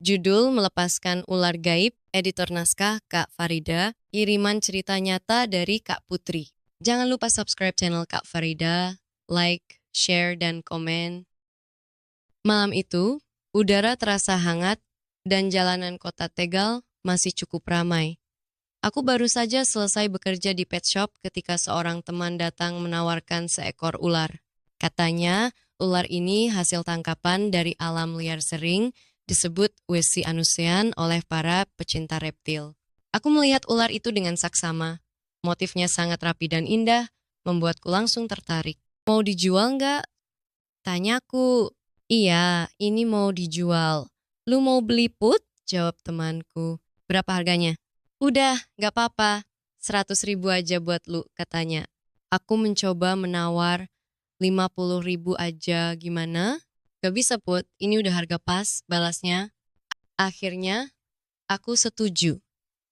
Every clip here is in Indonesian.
Judul Melepaskan Ular Gaib, editor naskah Kak Farida, kiriman cerita nyata dari Kak Putri. Jangan lupa subscribe channel Kak Farida, like, share, dan komen. Malam itu, udara terasa hangat dan jalanan kota Tegal masih cukup ramai. Aku baru saja selesai bekerja di pet shop ketika seorang teman datang menawarkan seekor ular. Katanya, ular ini hasil tangkapan dari alam liar sering disebut Wesianusian oleh para pecinta reptil. Aku melihat ular itu dengan saksama. Motifnya sangat rapi dan indah, membuatku langsung tertarik. Mau dijual nggak? Tanyaku. Iya, ini mau dijual. Lu mau beli put? Jawab temanku. Berapa harganya? Udah, gak apa-apa. 100.000 aja buat lu, katanya. Aku mencoba menawar 50.000 aja, gimana? Gak bisa put, ini udah harga pas, balasnya. Akhirnya, aku setuju.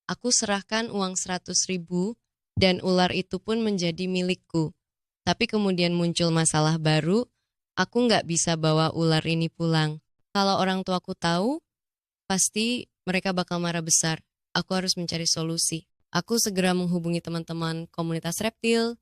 Aku serahkan uang 100.000 dan ular itu pun menjadi milikku. Tapi kemudian muncul masalah baru, aku nggak bisa bawa ular ini pulang. Kalau orang tuaku tahu, pasti mereka bakal marah besar. Aku harus mencari solusi. Aku segera menghubungi teman-teman komunitas reptil,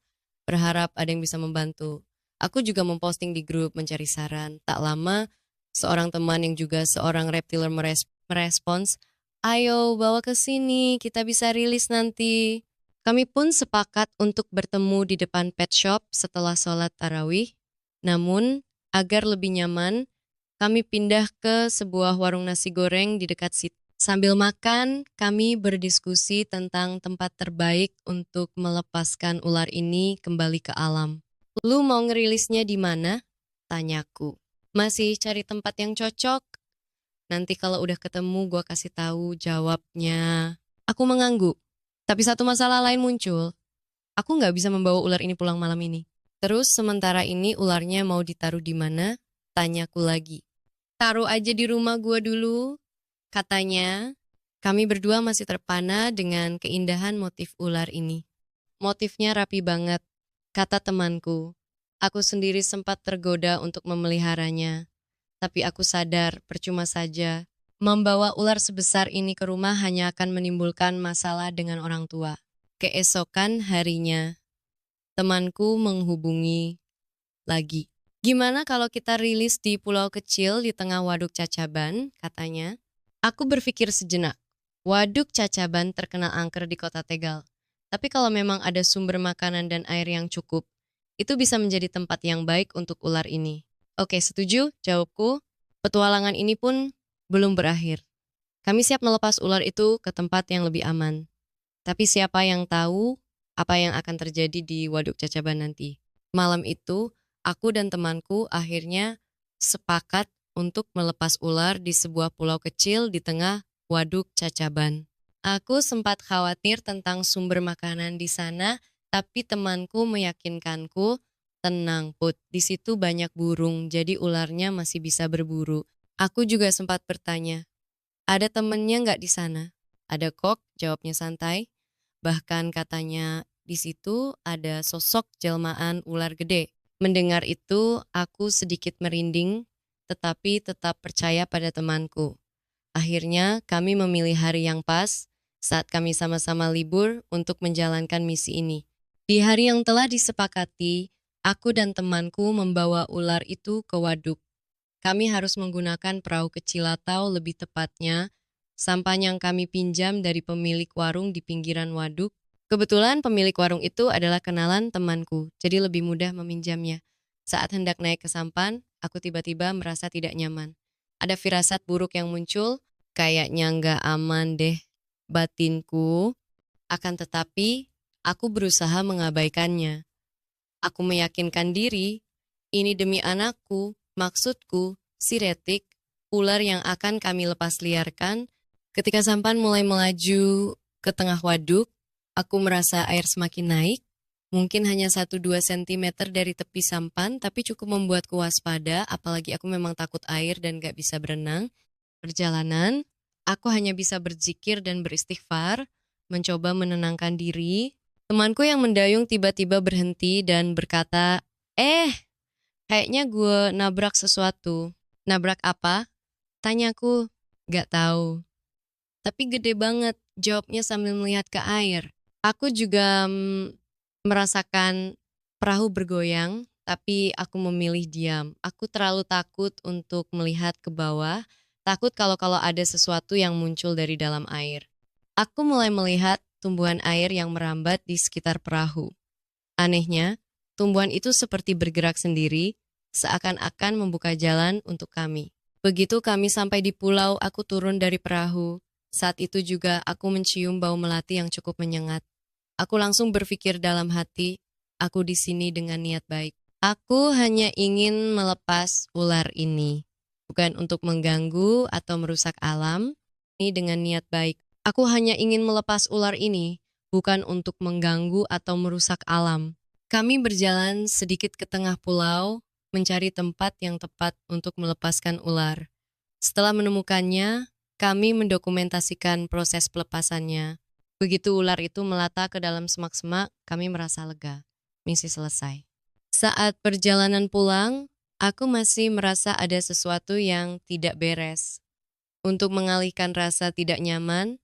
berharap ada yang bisa membantu. Aku juga memposting di grup mencari saran. Tak lama, seorang teman yang juga seorang reptiler merespons, ayo bawa ke sini, kita bisa rilis nanti. Kami pun sepakat untuk bertemu di depan pet shop setelah sholat tarawih. Namun, agar lebih nyaman, kami pindah ke sebuah warung nasi goreng di dekat situ. Sambil makan, kami berdiskusi tentang tempat terbaik untuk melepaskan ular ini kembali ke alam. Lu mau ngerilisnya di mana? Tanyaku. Masih cari tempat yang cocok? Nanti kalau udah ketemu gua kasih tahu jawabnya. Aku mengangguk. Tapi satu masalah lain muncul. Aku nggak bisa membawa ular ini pulang malam ini. Terus sementara ini ularnya mau ditaruh di mana? Tanyaku lagi. Taruh aja di rumah gua dulu, katanya. Kami berdua masih terpana dengan keindahan motif ular ini. Motifnya rapi banget, kata temanku. Aku sendiri sempat tergoda untuk memeliharanya. Tapi aku sadar, percuma saja. Membawa ular sebesar ini ke rumah hanya akan menimbulkan masalah dengan orang tua. Keesokan harinya, temanku menghubungi lagi. Gimana kalau kita rilis di pulau kecil di tengah Waduk Cacaban, katanya. Aku berpikir sejenak. Waduk Cacaban terkenal angker di kota Tegal. Tapi kalau memang ada sumber makanan dan air yang cukup, itu bisa menjadi tempat yang baik untuk ular ini. Oke, setuju, jawabku. Petualangan ini pun belum berakhir. Kami siap melepas ular itu ke tempat yang lebih aman. Tapi siapa yang tahu apa yang akan terjadi di Waduk Cacaban nanti. Malam itu, aku dan temanku akhirnya sepakat untuk melepas ular di sebuah pulau kecil di tengah Waduk Cacaban. Aku sempat khawatir tentang sumber makanan di sana, tapi temanku meyakinkanku, tenang Put, di situ banyak burung, jadi ularnya masih bisa berburu. Aku juga sempat bertanya, ada temennya nggak di sana? Ada kok, jawabnya santai. Bahkan katanya di situ ada sosok jelmaan ular gede. Mendengar itu, aku sedikit merinding, tetapi tetap percaya pada temanku. Akhirnya, kami memilih hari yang pas saat kami sama-sama libur untuk menjalankan misi ini. Di hari yang telah disepakati, aku dan temanku membawa ular itu ke waduk. Kami harus menggunakan perahu kecil atau lebih tepatnya, sampan yang kami pinjam dari pemilik warung di pinggiran waduk. Kebetulan pemilik warung itu adalah kenalan temanku, jadi lebih mudah meminjamnya. Saat hendak naik ke sampan, aku tiba-tiba merasa tidak nyaman. Ada firasat buruk yang muncul, kayaknya nggak aman deh batinku. Akan tetapi, aku berusaha mengabaikannya. Aku meyakinkan diri, ini demi anakku, maksudku, si Retik, ular yang akan kami lepas liarkan. Ketika sampan mulai melaju ke tengah waduk, aku merasa air semakin naik, mungkin hanya 1-2 cm dari tepi sampan, tapi cukup membuatku waspada, apalagi aku memang takut air dan gak bisa berenang. Perjalanan, aku hanya bisa berzikir dan beristighfar, mencoba menenangkan diri. Temanku yang mendayung tiba-tiba berhenti dan berkata, kayaknya gue nabrak sesuatu. Nabrak apa? Tanyaku. Gak tahu. Tapi gede banget, jawabnya sambil melihat ke air. Aku juga merasakan perahu bergoyang, tapi aku memilih diam. Aku terlalu takut untuk melihat ke bawah, takut kalau ada sesuatu yang muncul dari dalam air. Aku mulai melihat tumbuhan air yang merambat di sekitar perahu. Anehnya, tumbuhan itu seperti bergerak sendiri, seakan-akan membuka jalan untuk kami. Begitu kami sampai di pulau, aku turun dari perahu. Saat itu juga aku mencium bau melati yang cukup menyengat. Aku langsung berpikir dalam hati, aku di sini dengan niat baik. Aku hanya ingin melepas ular ini, bukan untuk mengganggu atau merusak alam. Ini dengan niat baik. Aku hanya ingin melepas ular ini, bukan untuk mengganggu atau merusak alam. Kami berjalan sedikit ke tengah pulau, mencari tempat yang tepat untuk melepaskan ular. Setelah menemukannya, kami mendokumentasikan proses pelepasannya. Begitu ular itu melata ke dalam semak-semak, kami merasa lega. Misi selesai. Saat perjalanan pulang, aku masih merasa ada sesuatu yang tidak beres. Untuk mengalihkan rasa tidak nyaman,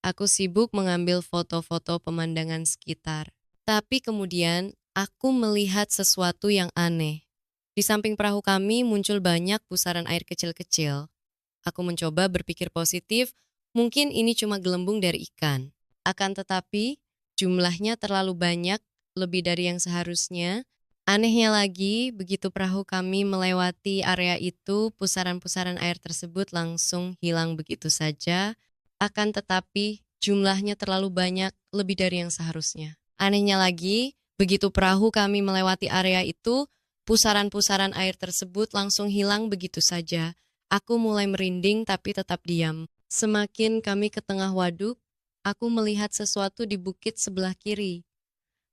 aku sibuk mengambil foto-foto pemandangan sekitar. Tapi kemudian, aku melihat sesuatu yang aneh. Di samping perahu kami muncul banyak pusaran air kecil-kecil. Aku mencoba berpikir positif, mungkin ini cuma gelembung dari ikan. Akan tetapi, jumlahnya terlalu banyak, lebih dari yang seharusnya. Anehnya lagi, begitu perahu kami melewati area itu, pusaran-pusaran air tersebut langsung hilang begitu saja. Akan tetapi, jumlahnya terlalu banyak, lebih dari yang seharusnya. Anehnya lagi, begitu perahu kami melewati area itu, pusaran-pusaran air tersebut langsung hilang begitu saja. Aku mulai merinding tapi tetap diam. Semakin kami ke tengah waduk, aku melihat sesuatu di bukit sebelah kiri.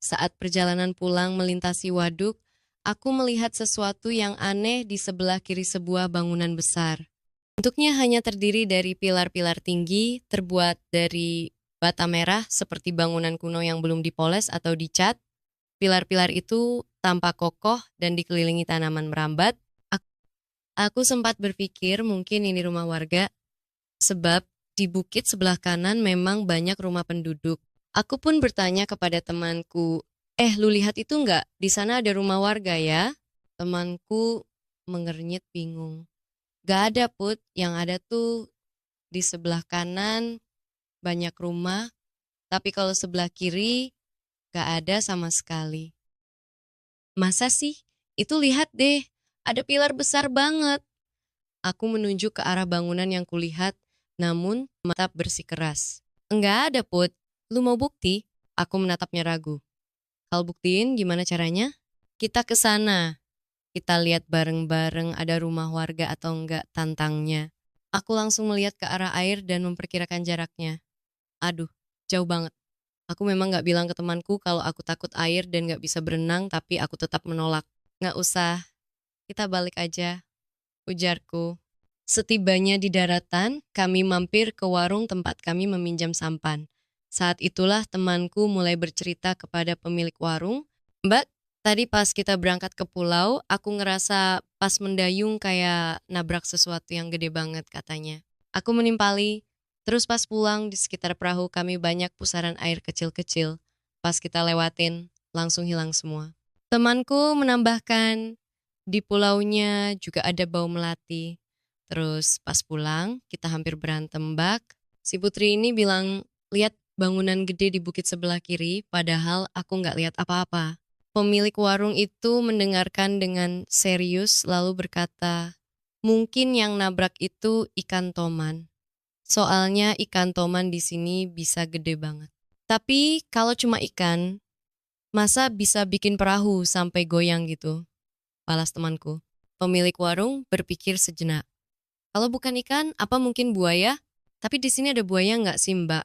Saat perjalanan pulang melintasi waduk, aku melihat sesuatu yang aneh di sebelah kiri sebuah bangunan besar. Bentuknya hanya terdiri dari pilar-pilar tinggi, terbuat dari bata merah seperti bangunan kuno yang belum dipoles atau dicat. Pilar-pilar itu tampak kokoh dan dikelilingi tanaman merambat. Aku sempat berpikir mungkin ini rumah warga, sebab di bukit sebelah kanan memang banyak rumah penduduk. Aku pun bertanya kepada temanku, lu lihat itu enggak? Di sana ada rumah warga ya? Temanku mengernyit bingung. Gak ada Put, yang ada tuh di sebelah kanan banyak rumah, tapi kalau sebelah kiri gak ada sama sekali. Masa sih? Itu lihat deh, ada pilar besar banget. Aku menunjuk ke arah bangunan yang kulihat, namun tetap bersikeras. Enggak ada, Put. Lu mau bukti? Aku menatapnya ragu. Kalau buktiin gimana caranya? Kita ke sana. Kita lihat bareng-bareng ada rumah warga atau enggak, tantangnya. Aku langsung melihat ke arah air dan memperkirakan jaraknya. Aduh, jauh banget. Aku memang gak bilang ke temanku kalau aku takut air dan gak bisa berenang, tapi aku tetap menolak. Gak usah, kita balik aja, ujarku. Setibanya di daratan, kami mampir ke warung tempat kami meminjam sampan. Saat itulah temanku mulai bercerita kepada pemilik warung, Mbak, tadi pas kita berangkat ke pulau, aku ngerasa pas mendayung kayak nabrak sesuatu yang gede banget katanya. Aku menimpali, terus pas pulang di sekitar perahu kami banyak pusaran air kecil-kecil. Pas kita lewatin, langsung hilang semua. Temanku menambahkan, di pulaunya juga ada bau melati. Terus pas pulang, kita hampir berantem bak. Si Putri ini bilang, lihat bangunan gede di bukit sebelah kiri, padahal aku nggak lihat apa-apa. Pemilik warung itu mendengarkan dengan serius lalu berkata, mungkin yang nabrak itu ikan toman. Soalnya ikan toman di sini bisa gede banget. Tapi kalau cuma ikan, masa bisa bikin perahu sampai goyang gitu? Balas temanku. Pemilik warung berpikir sejenak. Kalau bukan ikan, apa mungkin buaya? Tapi di sini ada buaya nggak sih Mbak?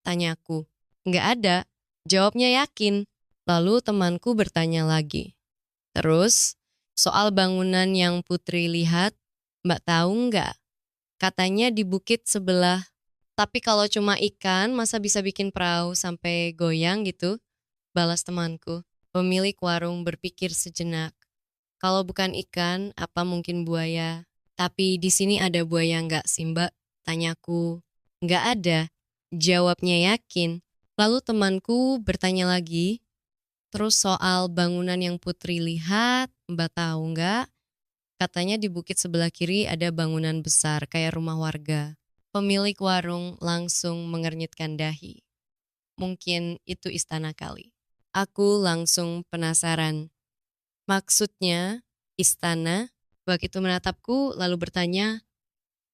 Tanyaku. Nggak ada. Jawabnya yakin. Lalu temanku bertanya lagi. Terus, soal bangunan yang Putri lihat, Mbak tahu nggak? Katanya di bukit sebelah. Tapi kalau cuma ikan, masa bisa bikin perahu sampai goyang gitu? Balas temanku. Pemilik warung berpikir sejenak. Kalau bukan ikan, apa mungkin buaya? Tapi di sini ada buaya nggak sih Mbak? Tanyaku. Nggak ada. Jawabnya yakin. Lalu temanku bertanya lagi, terus soal bangunan yang Putri lihat, Mbak tahu nggak? Katanya di bukit sebelah kiri ada bangunan besar kayak rumah warga. Pemilik warung langsung mengernyitkan dahi. Mungkin itu istana kali. Aku langsung penasaran. Maksudnya, istana? Bak itu menatapku lalu bertanya,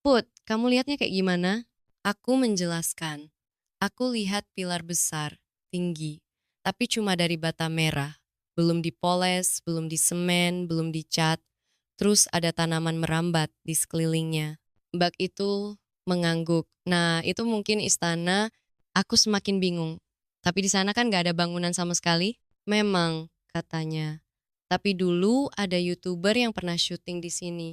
Put, kamu lihatnya kayak gimana? Aku menjelaskan. Aku lihat pilar besar, tinggi, tapi cuma dari bata merah. Belum dipoles, belum disemen, belum dicat. Terus ada tanaman merambat di sekelilingnya. Mbak itu mengangguk. Nah, itu mungkin istana. Aku semakin bingung. Tapi di sana kan gak ada bangunan sama sekali. Memang, katanya. Tapi dulu ada YouTuber yang pernah syuting di sini.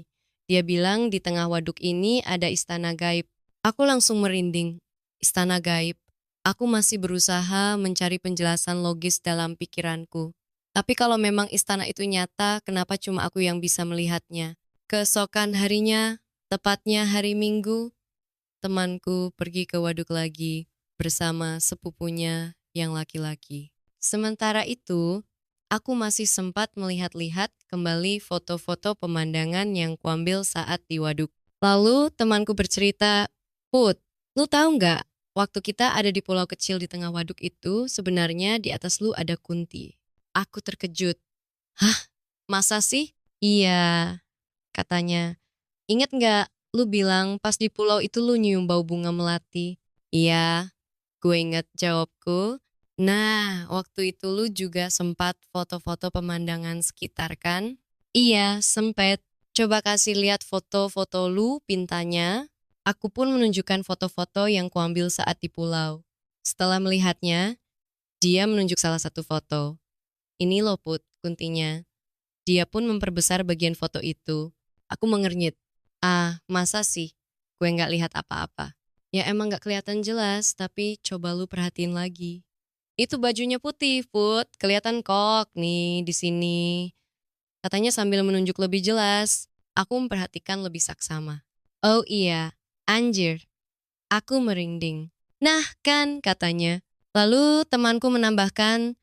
Dia bilang di tengah waduk ini ada istana gaib. Aku langsung merinding. Istana gaib. Aku masih berusaha mencari penjelasan logis dalam pikiranku. Tapi kalau memang istana itu nyata, kenapa cuma aku yang bisa melihatnya? Keesokan harinya, tepatnya hari Minggu, temanku pergi ke waduk lagi bersama sepupunya yang laki-laki. Sementara itu, aku masih sempat melihat-lihat kembali foto-foto pemandangan yang kuambil saat di waduk. Lalu temanku bercerita, Put, lu tahu nggak? Waktu kita ada di pulau kecil di tengah waduk itu, sebenarnya di atas lu ada kunti. Aku terkejut. Hah? Masa sih? Iya, katanya. Ingat nggak, lu bilang pas di pulau itu lu nyium bau bunga melati? Iya, gue inget jawabku. Nah, waktu itu lu juga sempat foto-foto pemandangan sekitar kan? Iya, sempet. Coba kasih lihat foto-foto lu, pintanya. Aku pun menunjukkan foto-foto yang kuambil saat di pulau. Setelah melihatnya, dia menunjuk salah satu foto. Ini loh Put, kuntinya. Dia pun memperbesar bagian foto itu. Aku mengernyit. Ah, masa sih? Gue nggak lihat apa-apa. Ya emang nggak kelihatan jelas, tapi coba lu perhatiin lagi. Itu bajunya putih, Put. Kelihatan kok nih di sini. Katanya sambil menunjuk lebih jelas. Aku memperhatikan lebih saksama. Oh iya, anjir. Aku merinding. Nah kan, katanya. Lalu temanku menambahkan,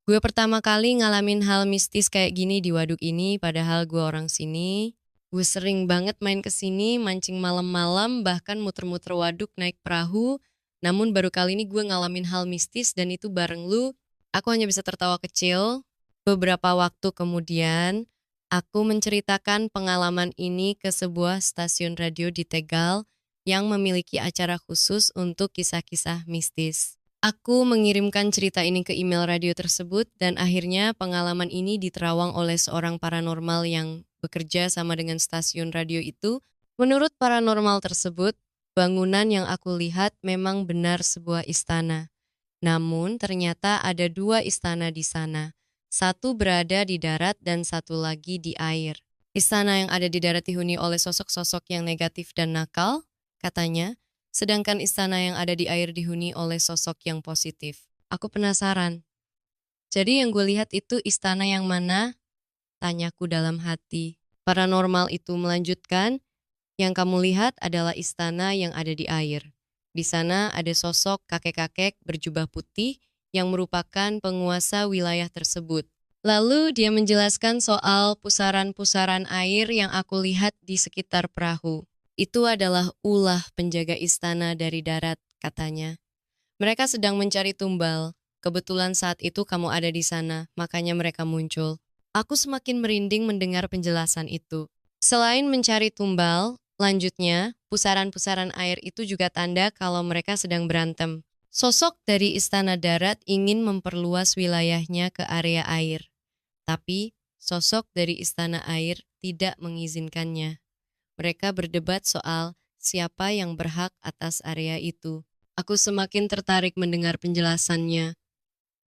gue pertama kali ngalamin hal mistis kayak gini di waduk ini, padahal gue orang sini. Gue sering banget main ke sini, mancing malam-malam, bahkan muter-muter waduk naik perahu. Namun baru kali ini gue ngalamin hal mistis dan itu bareng lu. Aku hanya bisa tertawa kecil. Beberapa waktu kemudian, aku menceritakan pengalaman ini ke sebuah stasiun radio di Tegal yang memiliki acara khusus untuk kisah-kisah mistis. Aku mengirimkan cerita ini ke email radio tersebut dan akhirnya pengalaman ini diterawang oleh seorang paranormal yang bekerja sama dengan stasiun radio itu. Menurut paranormal tersebut, bangunan yang aku lihat memang benar sebuah istana. Namun ternyata ada dua istana di sana. Satu berada di darat dan satu lagi di air. Istana yang ada di darat dihuni oleh sosok-sosok yang negatif dan nakal, katanya, sedangkan istana yang ada di air dihuni oleh sosok yang positif. Aku penasaran. Jadi yang gue lihat itu istana yang mana? Tanyaku dalam hati. Paranormal itu melanjutkan, yang kamu lihat adalah istana yang ada di air. Di sana ada sosok kakek-kakek berjubah putih yang merupakan penguasa wilayah tersebut. Lalu dia menjelaskan soal pusaran-pusaran air yang aku lihat di sekitar perahu. Itu adalah ulah penjaga istana dari darat, katanya. Mereka sedang mencari tumbal. Kebetulan saat itu kamu ada di sana, makanya mereka muncul. Aku semakin merinding mendengar penjelasan itu. Selain mencari tumbal, lanjutnya, pusaran-pusaran air itu juga tanda kalau mereka sedang berantem. Sosok dari istana darat ingin memperluas wilayahnya ke area air. Tapi, sosok dari istana air tidak mengizinkannya. Mereka berdebat soal siapa yang berhak atas area itu. Aku semakin tertarik mendengar penjelasannya.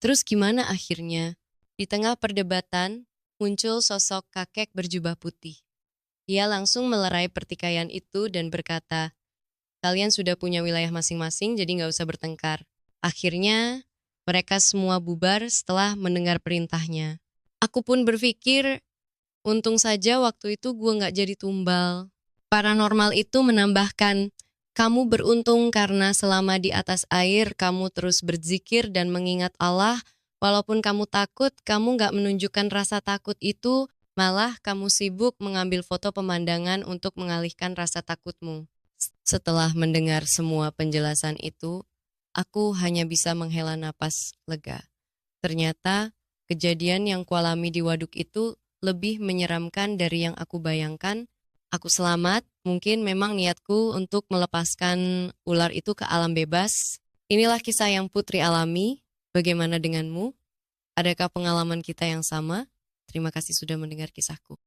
Terus gimana akhirnya? Di tengah perdebatan, muncul sosok kakek berjubah putih. Dia langsung melerai pertikaian itu dan berkata, kalian sudah punya wilayah masing-masing jadi nggak usah bertengkar. Akhirnya, mereka semua bubar setelah mendengar perintahnya. Aku pun berpikir, untung saja waktu itu gue nggak jadi tumbal. Paranormal itu menambahkan, Kamu beruntung karena selama di atas air, kamu terus berzikir dan mengingat Allah. Walaupun kamu takut, kamu nggak menunjukkan rasa takut itu, malah kamu sibuk mengambil foto pemandangan untuk mengalihkan rasa takutmu. Setelah mendengar semua penjelasan itu, aku hanya bisa menghela napas lega. Ternyata, kejadian yang kualami di waduk itu lebih menyeramkan dari yang aku bayangkan. Aku selamat, mungkin memang niatku untuk melepaskan ular itu ke alam bebas. Inilah kisah yang Putri alami. Bagaimana denganmu? Adakah pengalaman kita yang sama? Terima kasih sudah mendengar kisahku.